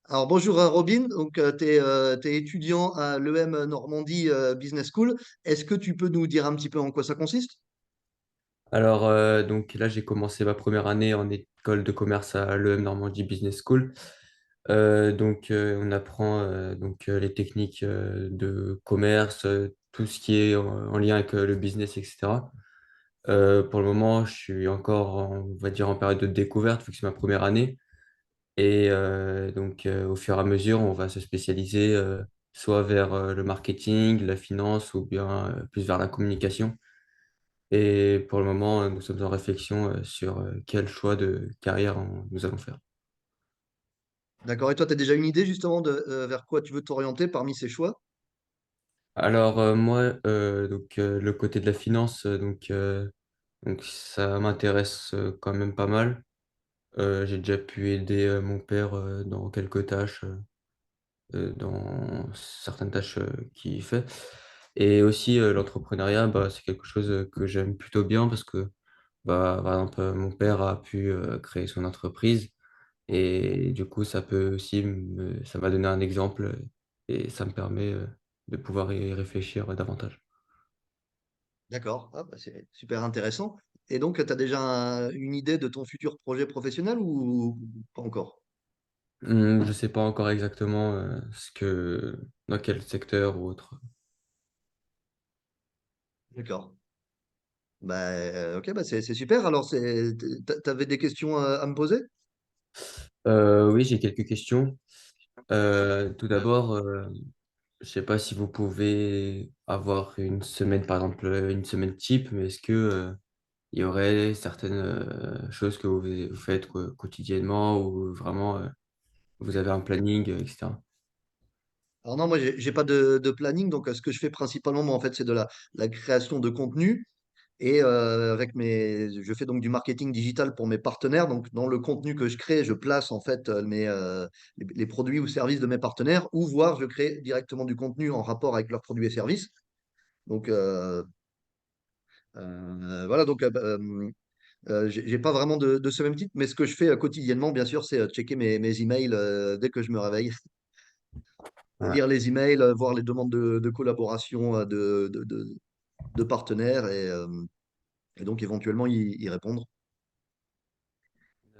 Alors bonjour Robin, donc tu es, étudiant à l'EM Normandie Business School. Est-ce que tu peux nous dire un petit peu en quoi ça consiste? Alors, donc là, j'ai commencé ma première année en école de commerce à l'EM Normandie Business School. On apprend les techniques de commerce, tout ce qui est en lien avec le business, etc. Pour le moment, je suis encore, on va dire, en période de découverte, vu que c'est ma première année. Au fur et à mesure, on va se spécialiser soit vers le marketing, la finance, ou bien plus vers la communication. Et pour le moment, nous sommes en réflexion sur quel choix de carrière nous allons faire. D'accord, et toi tu as déjà une idée justement de vers quoi tu veux t'orienter parmi ces choix? Alors moi, le côté de la finance, donc ça m'intéresse quand même pas mal. J'ai déjà pu aider mon père dans quelques tâches, dans certaines tâches qu'il fait. Et aussi l'entrepreneuriat, bah, c'est quelque chose que j'aime plutôt bien parce que bah, par exemple, mon père a pu créer son entreprise. Et du coup, ça m'a donné un exemple et ça me permet de pouvoir y réfléchir davantage. D'accord, ah, bah, c'est super intéressant. Et donc tu as déjà une idée de ton futur projet professionnel ou pas encore? Je sais pas encore exactement dans quel secteur ou autre. D'accord. Bah, ok, bah, c'est super. Alors t'avais des questions à me poser? Oui, j'ai quelques questions. Tout d'abord, je sais pas si vous pouvez avoir une semaine, par exemple, une semaine type, mais est-ce que il y aurait certaines choses que vous faites quoi, quotidiennement ou vraiment vous avez un planning, etc. Alors non, moi j'ai pas de planning, donc ce que je fais principalement, moi, en fait, c'est de la création de contenu. Et je fais donc du marketing digital pour mes partenaires. Donc, dans le contenu que je crée, je place en fait les produits ou services de mes partenaires, ou voire je crée directement du contenu en rapport avec leurs produits et services. Donc, voilà. Donc, j'ai pas vraiment de ce même titre, mais ce que je fais quotidiennement, bien sûr, c'est checker mes emails dès que je me réveille, Ouais, lire les emails, voir les demandes de collaboration de partenaires et donc éventuellement y répondre.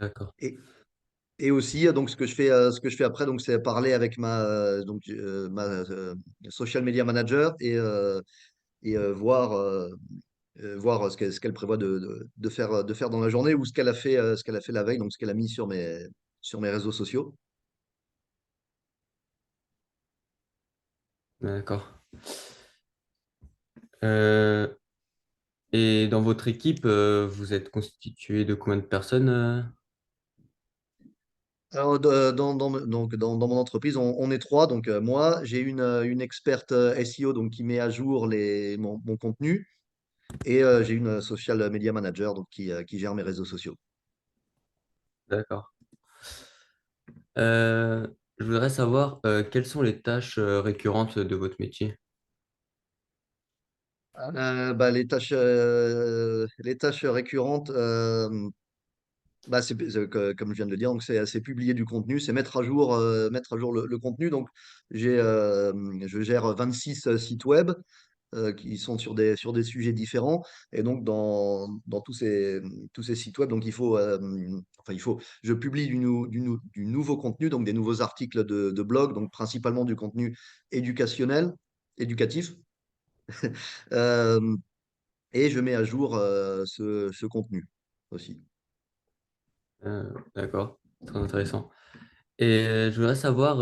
d'accord. Et aussi, donc ce que je fais après, donc c'est parler avec ma social media manager et voir ce qu'elle prévoit de faire dans la journée ou ce qu'elle a fait la veille, donc ce qu'elle a mis sur mes réseaux sociaux. D'accord. Euh, et dans votre équipe, vous êtes constitué de combien de personnes Alors, dans mon entreprise, on est trois. Donc, moi, j'ai une experte SEO donc, qui met à jour mon contenu et j'ai une social media manager donc, qui gère mes réseaux sociaux. D'accord. Euh, je voudrais savoir quelles sont les tâches récurrentes de votre métier. Bah, les tâches récurrentes, bah, comme je viens de le dire, donc c'est publier du contenu, c'est mettre à jour le contenu. Donc, je gère 26 sites web qui sont sur des sujets différents. Et donc, dans tous ces sites web, donc je publie du nouveau contenu, donc des nouveaux articles de blog, donc principalement du contenu éducationnel, éducatif. Euh, et je mets à jour ce contenu aussi. D'accord, très intéressant. Et je voudrais savoir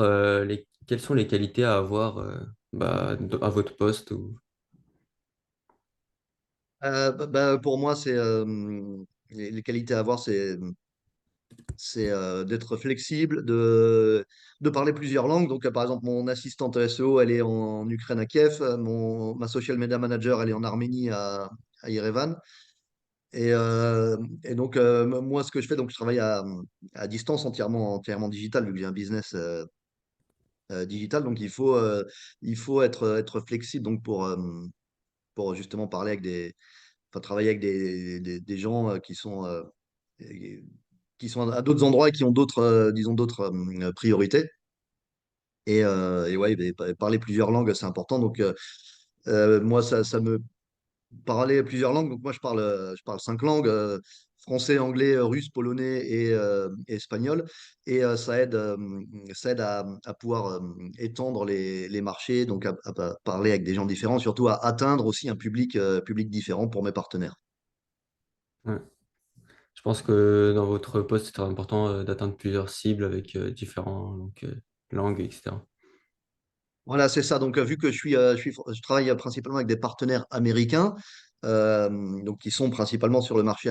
quelles sont les qualités à avoir bah, à votre poste ou... Pour moi, les qualités à avoir, c'est d'être flexible, de parler plusieurs langues. Donc, par exemple, mon assistante SEO, elle est en Ukraine à Kiev. Ma social media manager, elle est en Arménie à Yerevan. Et donc, moi, ce que je fais, donc, je travaille à distance entièrement digital, vu que j'ai un business digital. Donc, il faut être flexible donc, pour justement travailler avec des gens qui sont à d'autres endroits et qui ont disons, d'autres priorités. Et ouais, mais parler plusieurs langues, c'est important. Donc, moi, ça me parler plusieurs langues. Donc, moi, je parle 5 langues, français, anglais, russe, polonais et espagnol. Et ça aide à pouvoir étendre les marchés, donc à parler avec des gens différents, surtout à atteindre aussi un public différent pour mes partenaires. Ouais. Je pense que dans votre poste, c'est très important d'atteindre plusieurs cibles avec différentes langues, etc. Voilà, c'est ça. Donc, vu que je travaille principalement avec des partenaires américains, donc qui sont principalement sur le marché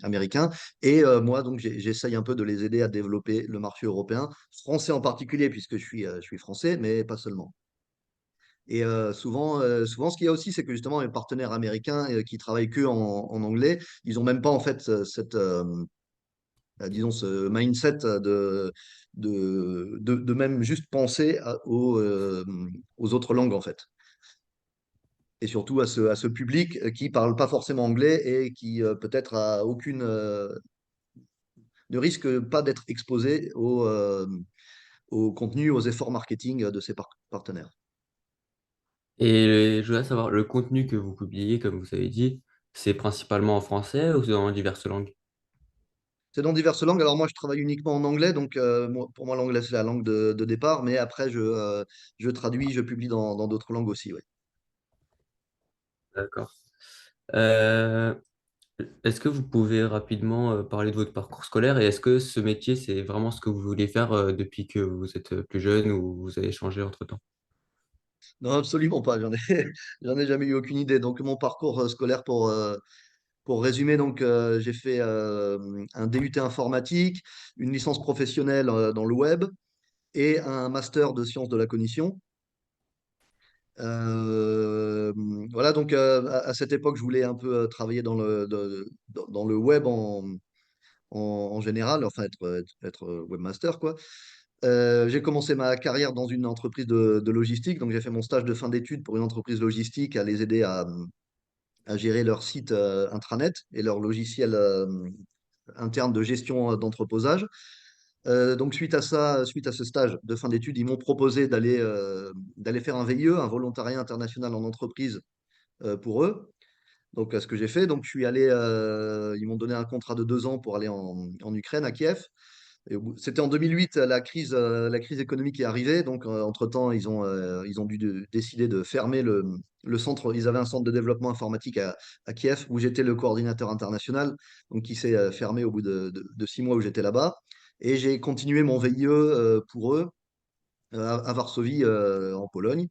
américain. Et moi, donc, j'essaye un peu de les aider à développer le marché européen, français en particulier, puisque je suis français, mais pas seulement. Et souvent, ce qu'il y a aussi, c'est que justement, les partenaires américains qui travaillent que en anglais, ils ont même pas en fait disons, ce mindset de même juste penser aux autres langues, en fait. Et surtout à ce public qui parle pas forcément anglais et qui peut-être a ne risque pas d'être exposé au contenu, aux efforts marketing de ses partenaires. Et je voudrais savoir, le contenu que vous publiez, comme vous avez dit, c'est principalement en français ou dans diverses langues? C'est dans diverses langues. Alors moi, je travaille uniquement en anglais, donc pour moi, l'anglais, c'est la langue de départ, mais après, je traduis, je publie dans d'autres langues aussi, oui. D'accord. Est-ce que vous pouvez rapidement parler de votre parcours scolaire et est-ce que ce métier, c'est vraiment ce que vous voulez faire depuis que vous êtes plus jeune ou vous avez changé entre-temps? Non, absolument pas. J'en ai jamais eu aucune idée. Donc, mon parcours scolaire, pour résumer, donc, j'ai fait un DUT informatique, une licence professionnelle dans le web et un master de sciences de la cognition. Euh, voilà, donc à cette époque, je voulais un peu travailler dans le web en général, enfin être webmaster, quoi. J'ai commencé ma carrière dans une entreprise de logistique, donc j'ai fait mon stage de fin d'études pour une entreprise logistique à les aider à gérer leur site intranet et leur logiciel interne de gestion d'entreposage. Donc suite à ce stage de fin d'études, ils m'ont proposé d'aller faire un VIE, un volontariat international en entreprise pour eux. Donc ce que j'ai fait, donc je suis allé, ils m'ont donné un contrat de 2 ans pour aller en Ukraine, à Kiev. C'était en 2008, la crise économique est arrivée. Donc, entre-temps, ils ont dû décider de fermer le centre. Ils avaient un centre de développement informatique à Kiev où j'étais le coordinateur international, donc qui s'est fermé au bout de 6 mois où j'étais là-bas. Et j'ai continué mon VIE pour eux à Varsovie, en Pologne.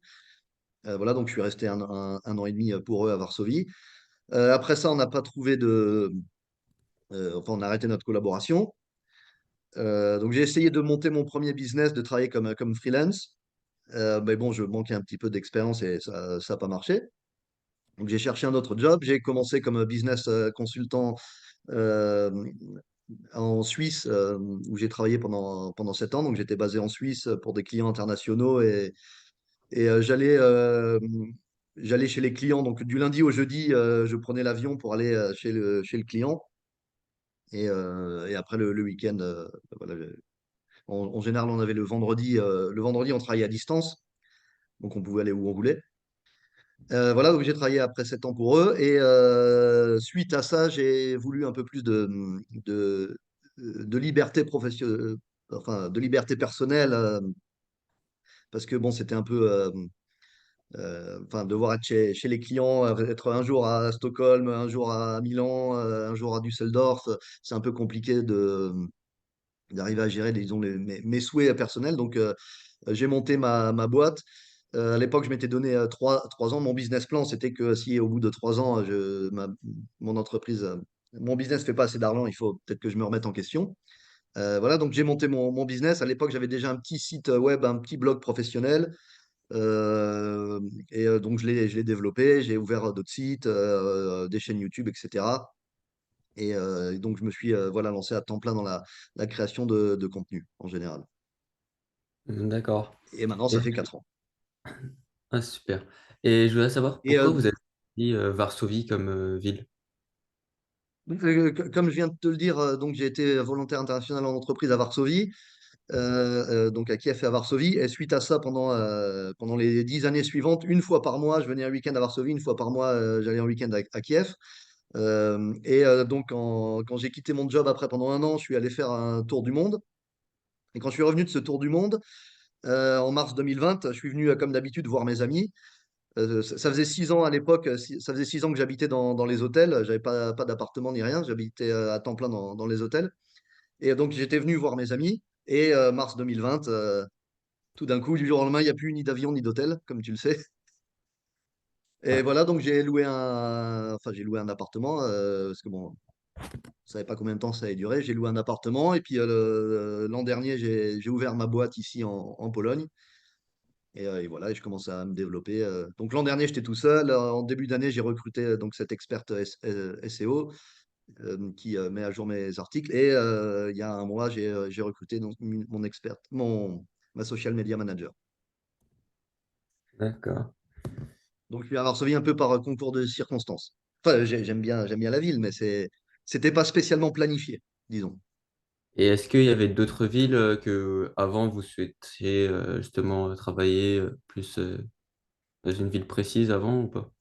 Voilà, donc je suis resté un an et demi pour eux à Varsovie. Après ça, on n'a pas trouvé enfin, on a arrêté notre collaboration. Donc j'ai essayé de monter mon premier business, de travailler comme freelance. Mais bon, je manquais un petit peu d'expérience et ça n'a pas marché. Donc j'ai cherché un autre job. J'ai commencé comme business consultant euh, en Suisse, où j'ai travaillé pendant 7 ans. Donc j'étais basé en Suisse pour des clients internationaux et j'allais chez les clients. Donc du lundi au jeudi, je prenais l'avion pour aller chez le client. Et après le week-end, voilà, en général, on avait le vendredi. Le vendredi, on travaillait à distance, donc on pouvait aller où on voulait. Voilà, donc j'ai travaillé après 7 ans pour eux. Et suite à ça, j'ai voulu un peu plus de liberté professionnelle, enfin de liberté personnelle, parce que bon, c'était un peu, enfin, devoir être chez les clients, être un jour à Stockholm, un jour à Milan, un jour à Düsseldorf, c'est un peu compliqué d'arriver à gérer, disons, mes souhaits personnels. Donc, j'ai monté ma boîte. À l'époque, je m'étais donné 3 ans. Mon business plan, c'était que si au bout de 3 ans, mon entreprise, mon business ne fait pas assez d'argent, il faut peut-être que je me remette en question. Voilà, donc j'ai monté mon business. À l'époque, j'avais déjà un petit site web, un petit blog professionnel. Euh, donc, je l'ai développé. J'ai ouvert d'autres sites, des chaînes YouTube, etc. Et donc, je me suis voilà, lancé à temps plein dans la création de contenu en général. D'accord. Et maintenant, Et- ça fait 4 ans. Ah, super. Et je voudrais savoir Et pourquoi vous avez choisi Varsovie comme ville. comme je viens de te le dire, donc j'ai été volontaire international en entreprise à Varsovie. donc à Kiev et à Varsovie. Et suite à ça, pendant les 10 années suivantes, une fois par mois, je venais un week-end à Varsovie, une fois par mois, j'allais un week-end à Kiev. Donc, quand j'ai quitté mon job après pendant un an, je suis allé faire un tour du monde. Et quand je suis revenu de ce tour du monde, en mars 2020, je suis venu, comme d'habitude, voir mes amis. Ça faisait 6 ans à l'époque, ça faisait 6 ans que j'habitais dans les hôtels. J'avais pas d'appartement ni rien. J'habitais à temps plein dans les hôtels. Et donc, j'étais venu voir mes amis. Et mars 2020, tout d'un coup, du jour au lendemain, il n'y a plus ni d'avion ni d'hôtel, comme tu le sais. Et Ouais. voilà, donc j'ai loué un appartement, parce que bon, je savais pas combien de temps ça allait durer. J'ai loué un appartement et puis l'an dernier, j'ai ouvert ma boîte ici en Pologne. Et voilà, et je commence à me développer. Donc l'an dernier, j'étais tout seul. En début d'année, j'ai recruté donc cette experte SEO qui met à jour mes articles. Et il y a un mois, j'ai recruté donc mon experte, ma social media manager. D'accord. Donc je suis à Varsovie un peu par concours de circonstances. Enfin, j'aime bien la ville, mais c'était pas spécialement planifié, disons. Et est-ce qu'il y avait d'autres villes que avant vous souhaitiez justement travailler plus dans une ville précise avant ou pas?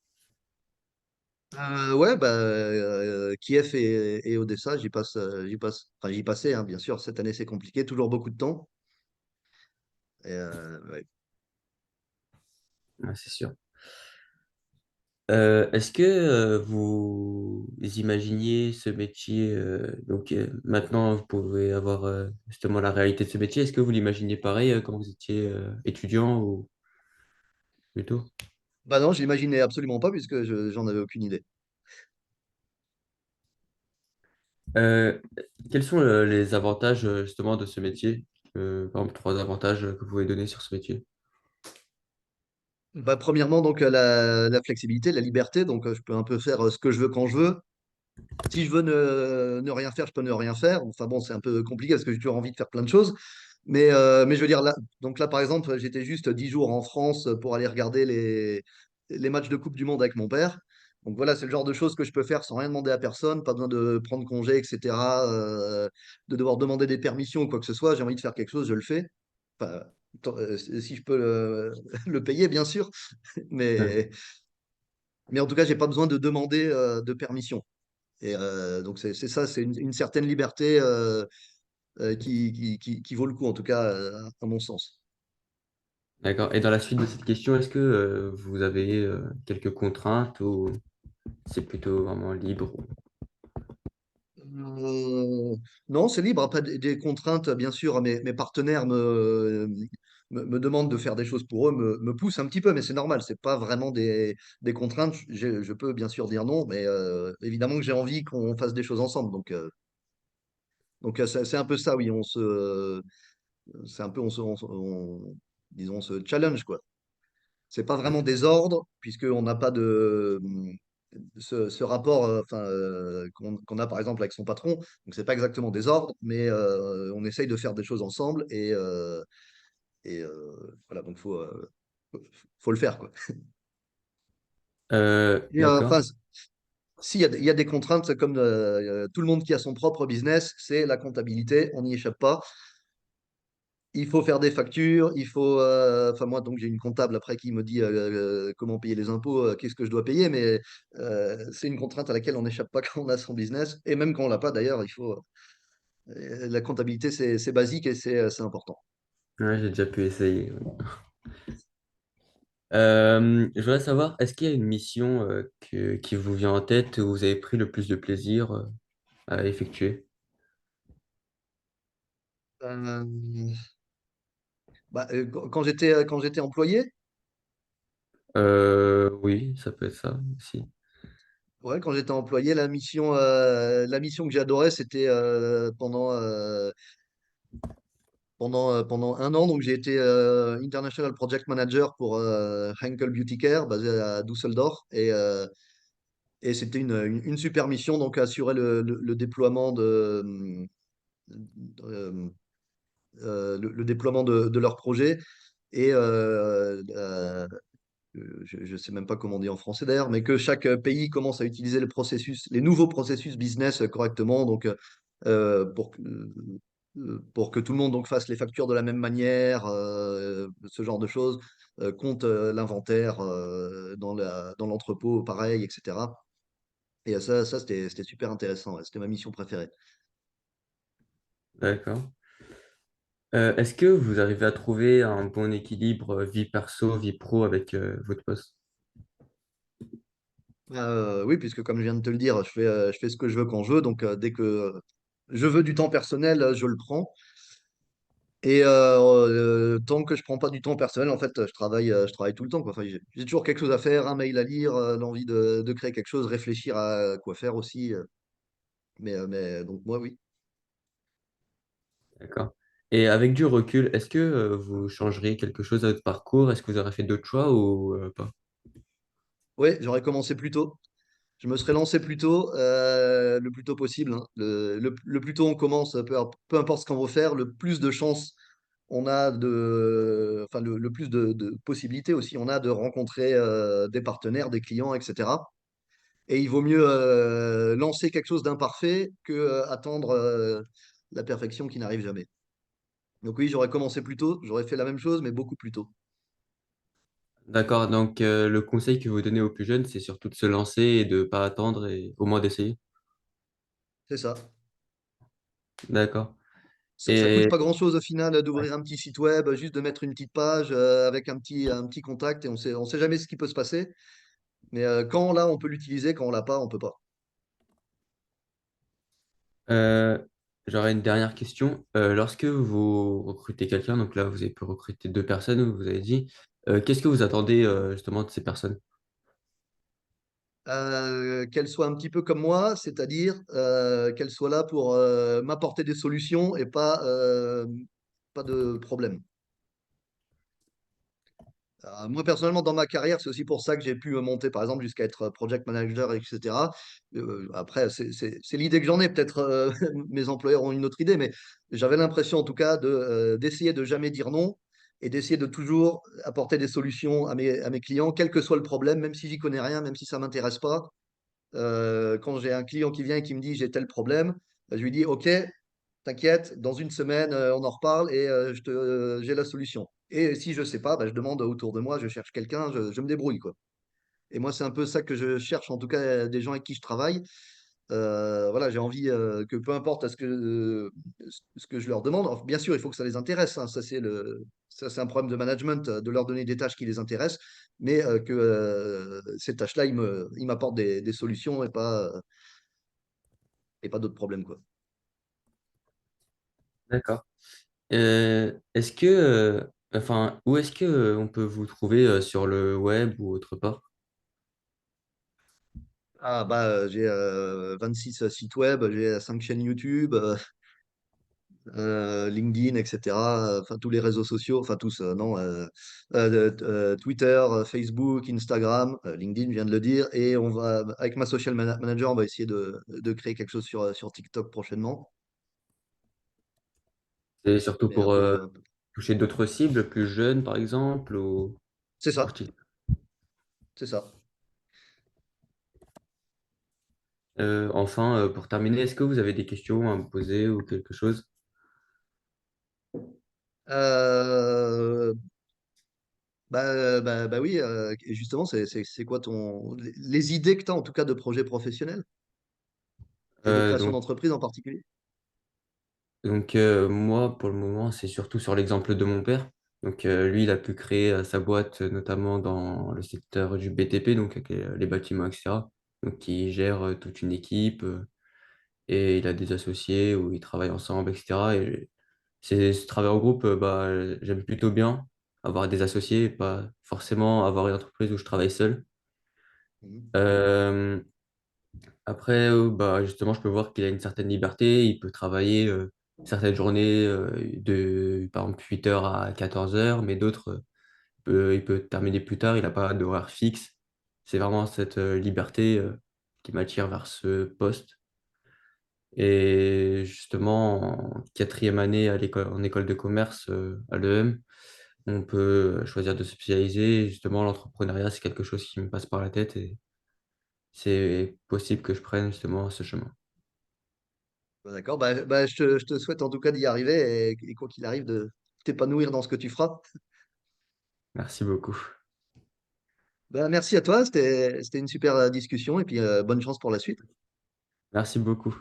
Ouais, bah, Kiev et Odessa, enfin, j'y passais, hein, bien sûr. Cette année, c'est compliqué, toujours beaucoup de temps. Ouais. Ouais, c'est sûr. Est-ce que vous imaginiez ce métier, maintenant vous pouvez avoir justement la réalité de ce métier, est-ce que vous l'imaginiez pareil quand vous étiez étudiant ou plutôt? Bah non, je l'imaginais absolument pas puisque j'en avais aucune idée. Euh, Quels sont les avantages justement de ce métier? Par exemple, trois avantages que vous pouvez donner sur ce métier. Bah, premièrement, donc la flexibilité, la liberté. Donc, je peux un peu faire ce que je veux quand je veux. Si je veux ne rien faire, je peux ne rien faire. Enfin bon, c'est un peu compliqué parce que j'ai toujours envie de faire plein de choses. Mais je veux dire, là, par exemple, j'étais juste 10 jours en France pour aller regarder les matchs de Coupe du Monde avec mon père. Donc voilà, c'est le genre de choses que je peux faire sans rien demander à personne, pas besoin de prendre congé, etc., de devoir demander des permissions ou quoi que ce soit. J'ai envie de faire quelque chose, je le fais. Enfin, si je peux le payer, bien sûr. Ouais. Mais, mais en tout cas, j'ai pas besoin de demander de permission. Et donc, c'est ça, c'est une certaine liberté qui vaut le coup, en tout cas, à mon sens. D'accord. Et dans la suite de cette question, est-ce que vous avez quelques contraintes ou c'est plutôt vraiment libre? Non, c'est libre. Après, des contraintes, bien sûr, mes partenaires me demandent de faire des choses pour eux, me poussent un petit peu, mais c'est normal. C'est pas vraiment des contraintes. Je peux bien sûr dire non, mais évidemment que j'ai envie qu'on fasse des choses ensemble. Donc, c'est un peu ça, oui. C'est un peu, disons, on se challenge, quoi. C'est pas vraiment des ordres, puisqu'on n'a pas ce rapport qu'on a par exemple avec son patron. Donc, c'est pas exactement des ordres, mais on essaye de faire des choses ensemble et voilà, donc faut le faire, quoi. Enfin, D'accord. s'il y a, il y a des contraintes, comme tout le monde qui a son propre business, c'est la comptabilité, on n'y échappe pas. Il faut faire des factures, enfin moi donc j'ai une comptable après qui me dit comment payer les impôts, qu'est-ce que je dois payer, mais c'est une contrainte à laquelle on n'échappe pas quand on a son business, et même quand on l'a pas d'ailleurs, la comptabilité c'est basique et c'est important. Ouais, j'ai déjà pu essayer. Ouais. Je voudrais savoir, est-ce qu'il y a une mission qui vous vient en tête où vous avez pris le plus de plaisir à effectuer? Euh, quand j'étais employé, Oui, ça peut être ça aussi. ouais, quand j'étais employé, la mission que j'adorais, c'était pendant un an. Donc, j'ai été International Project Manager pour Henkel Beauty Care, basé à Düsseldorf. Et c'était une super mission, donc assurer le déploiement euh, le déploiement de leur projet. Et je ne sais même pas comment on dit en français d'ailleurs, mais que chaque pays commence à utiliser les nouveaux processus business correctement. Donc, pour que tout le monde donc fasse les factures de la même manière, ce genre de choses, compte l'inventaire dans l'entrepôt, pareil, etc. Et ça c'était super intéressant. Ouais, c'était ma mission préférée. D'accord. Est-ce que vous arrivez à trouver un bon équilibre vie perso, vie pro avec votre poste? Oui, puisque comme je viens de te le dire, je fais ce que je veux quand je veux. Donc, dès que je veux du temps personnel, je le prends. Et tant que je prends pas du temps personnel, en fait, je travaille tout le temps, quoi. Enfin, j'ai toujours quelque chose à faire, un mail à lire, l'envie de créer quelque chose, réfléchir à quoi faire aussi. Mais donc moi, oui. D'accord. Et avec du recul, est-ce que vous changeriez quelque chose à votre parcours? Est-ce que vous aurez fait d'autres choix ou pas? Oui, j'aurais commencé plus tôt. Je me serais lancé plus tôt, le plus tôt possible, hein. Le plus tôt on commence, peu importe ce qu'on veut faire, le plus de chances on a enfin le plus de possibilités aussi on a de rencontrer des partenaires, des clients, etc. Et il vaut mieux lancer quelque chose d'imparfait que attendre la perfection qui n'arrive jamais. Donc oui, j'aurais commencé plus tôt, j'aurais fait la même chose, mais beaucoup plus tôt. D'accord. Donc, le conseil que vous donnez aux plus jeunes, c'est surtout de se lancer et de ne pas attendre et au moins d'essayer. C'est ça. D'accord. Ça coûte Et pas grand-chose au final ouais. d'ouvrir un petit site web, juste de mettre une petite page avec un petit contact et on sait jamais ce qui peut se passer. Mais quand on l'a, on peut l'utiliser, quand on l'a pas, on peut pas. Euh, j'aurais une dernière question. Lorsque vous recrutez quelqu'un, donc là, vous avez pu recruter deux personnes, vous avez dit, qu'est-ce que vous attendez justement de ces personnes? Qu'elle soit un petit peu comme moi, c'est-à-dire qu'elle soit là pour m'apporter des solutions et pas de problème. Moi, personnellement, dans ma carrière, c'est aussi pour ça que j'ai pu monter, par exemple, jusqu'à être project manager, etc. Après, c'est l'idée que j'en ai. Peut-être mes employeurs ont une autre idée, mais j'avais l'impression, en tout cas, d'essayer de jamais dire non et d'essayer de toujours apporter des solutions à mes clients, quel que soit le problème, même si j'y connais rien, même si ça m'intéresse pas. Quand j'ai un client qui vient et qui me dit j'ai tel problème, je lui dis OK, t'inquiète, dans une semaine, on en reparle et j'ai la solution. Et si je sais pas, bah, je demande autour de moi, je cherche quelqu'un, je me débrouille, quoi. Et moi, c'est un peu ça que je cherche, en tout cas, des gens avec qui je travaille. Voilà, j'ai envie que peu importe ce que je leur demande, alors, bien sûr, il faut que ça les intéresse, hein, ça, c'est un problème de management, de leur donner des tâches qui les intéressent, mais que ces tâches-là, ils m'apportent des solutions et pas d'autres problèmes, quoi. D'accord. Est-ce que, enfin, où est-ce que on peut vous trouver sur le web ou autre part? Ah bah j'ai 26 sites web, j'ai 5 chaînes YouTube, LinkedIn, etc. Enfin tous les réseaux sociaux, enfin tous, non, Twitter, Facebook, Instagram, LinkedIn, je viens de le dire, et on va avec ma manager, on va essayer de créer quelque chose sur TikTok prochainement. C'est surtout Mais pour toucher d'autres cibles, plus jeunes par exemple, ou c'est ça, artistes. c'est ça. Enfin, pour terminer, est-ce que vous avez des questions à me poser ou quelque chose? Euh, bah oui, et justement, c'est quoi les idées que tu as en tout cas de projets professionnels et de création Donc, d'entreprise en particulier? moi, pour le moment, c'est surtout sur l'exemple de mon père. Donc, lui, il a pu créer sa boîte, notamment dans le secteur du BTP, donc avec les bâtiments, etc. Donc, il gère toute une équipe et il a des associés où ils travaillent ensemble, etc. Et ce travail en groupe, bah, j'aime plutôt bien avoir des associés, pas forcément avoir une entreprise où je travaille seul. Mhm. Euh, Après, bah, justement, je peux voir qu'il a une certaine liberté. Il peut travailler certaines journées par exemple, 8 heures à 14 heures, mais d'autres, il peut terminer plus tard. Il n'a pas d'horaire fixe. C'est vraiment cette liberté qui m'attire vers ce poste. Et justement, en quatrième année en école de commerce à l'EM, on peut choisir de se spécialiser. Justement, l'entrepreneuriat, c'est quelque chose qui me passe par la tête et c'est possible que je prenne justement ce chemin. D'accord, je te souhaite en tout cas d'y arriver et quoi qu'il arrive, de t'épanouir dans ce que tu feras. Merci beaucoup. Merci à toi, c'était une super discussion et puis bonne chance pour la suite. Merci beaucoup.